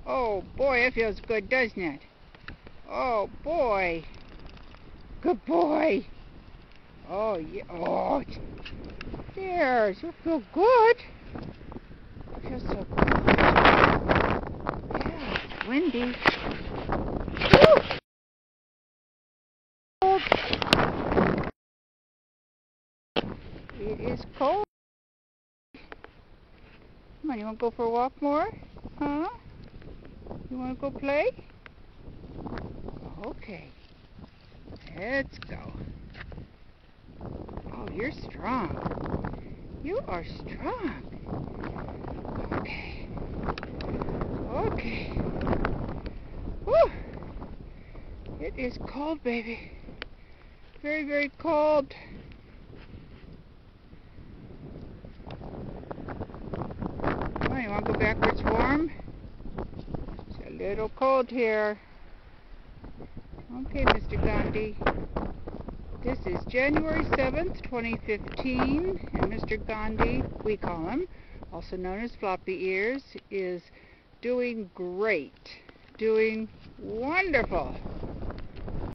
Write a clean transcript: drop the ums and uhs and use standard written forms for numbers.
Oh boy, it feels good, doesn't it? Oh boy. Good boy. Oh yeah. Oh, there's. You feel good. It feels so good. Yeah, it's windy. Woo! Cold. It is cold. Come on, you want to go for a walk more? Huh? You want to go play? Okay. Let's go. Oh, you're strong. You are strong. Okay. Okay. Woo! It is cold, baby. Very, very cold. Come on, you want to go back where it's warm? It's a little cold here. Okay, Mr. Gandhi. This is January 7th, 2015, and Mr. Gandhi, we call him, also known as Floppy Ears, is doing great. Doing wonderful.